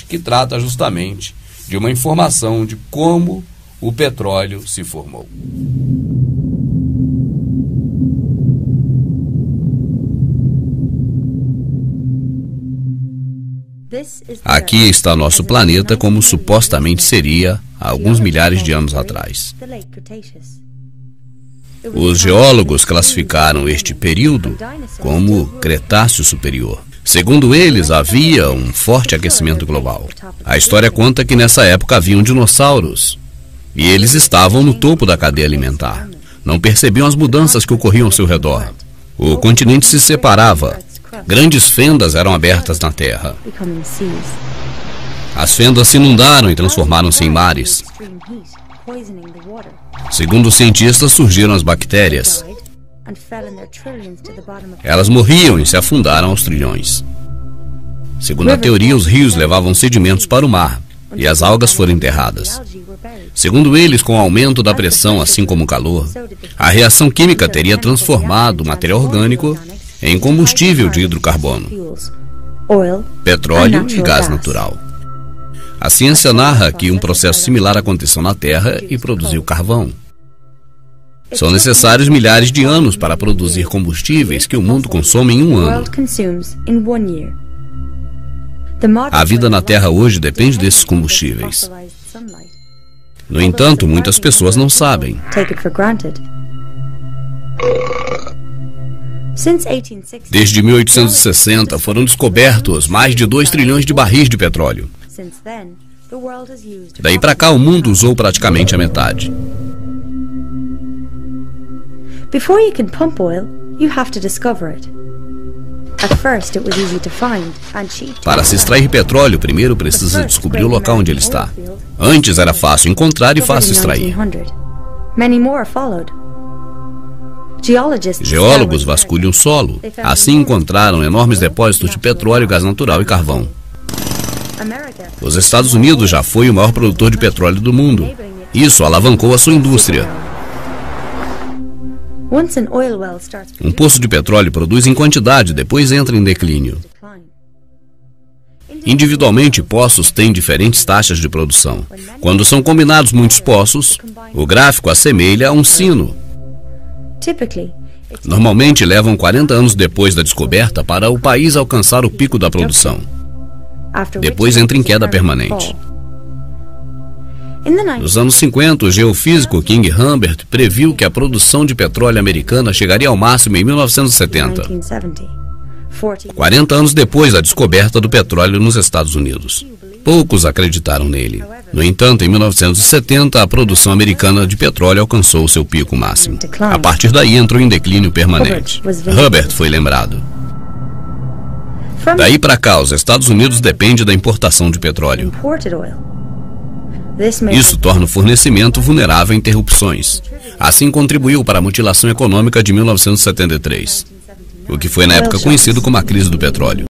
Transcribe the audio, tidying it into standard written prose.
parte que trata justamente de uma informação de como o petróleo se formou. Aqui está nosso planeta como supostamente seria há alguns milhares de anos atrás. Os geólogos classificaram este período como Cretáceo Superior. Segundo eles, havia um forte aquecimento global. A história conta que nessa época haviam dinossauros e eles estavam no topo da cadeia alimentar. Não percebiam as mudanças que ocorriam ao seu redor. O continente se separava. Grandes fendas eram abertas na Terra. As fendas se inundaram e transformaram-se em mares. Segundo os cientistas, surgiram as bactérias. Elas morriam e se afundaram aos trilhões. Segundo a teoria, os rios levavam sedimentos para o mar e as algas foram enterradas. Segundo eles, com o aumento da pressão, assim como o calor, a reação química teria transformado o material orgânico em combustível de hidrocarbono, petróleo e gás natural. A ciência narra que um processo similar aconteceu na Terra e produziu carvão. São necessários milhares de anos para produzir combustíveis que o mundo consome em um ano. A vida na Terra hoje depende desses combustíveis. No entanto, muitas pessoas não sabem. Desde 1860 foram descobertos mais de 2 trilhões de barris de petróleo. Daí para cá o mundo usou praticamente a metade. Before you can pump oil, you have to discover it. At first it was easy to find and cheap. Para se extrair petróleo, primeiro precisa descobrir o local onde ele está. Antes era fácil encontrar e fácil extrair. Many more followed. Geólogos vasculham o solo. Assim encontraram enormes depósitos de petróleo, gás natural e carvão. Os Estados Unidos já foi o maior produtor de petróleo do mundo. Isso alavancou a sua indústria. Um poço de petróleo produz em quantidade, depois entra em declínio. Individualmente, poços têm diferentes taxas de produção. Quando são combinados muitos poços, o gráfico assemelha a um sino. Normalmente levam 40 anos depois da descoberta para o país alcançar o pico da produção. Depois entra em queda permanente. Nos anos 50, o geofísico King Humbert previu que a produção de petróleo americana chegaria ao máximo em 1970. 40 anos depois da descoberta do petróleo nos Estados Unidos. Poucos acreditaram nele. No entanto, em 1970, a produção americana de petróleo alcançou seu pico máximo. A partir daí, entrou em declínio permanente. Hubbert foi lembrado. Daí para cá, os Estados Unidos dependem da importação de petróleo. Isso torna o fornecimento vulnerável a interrupções. Assim contribuiu para a mutilação econômica de 1973, o que foi na época conhecido como a crise do petróleo.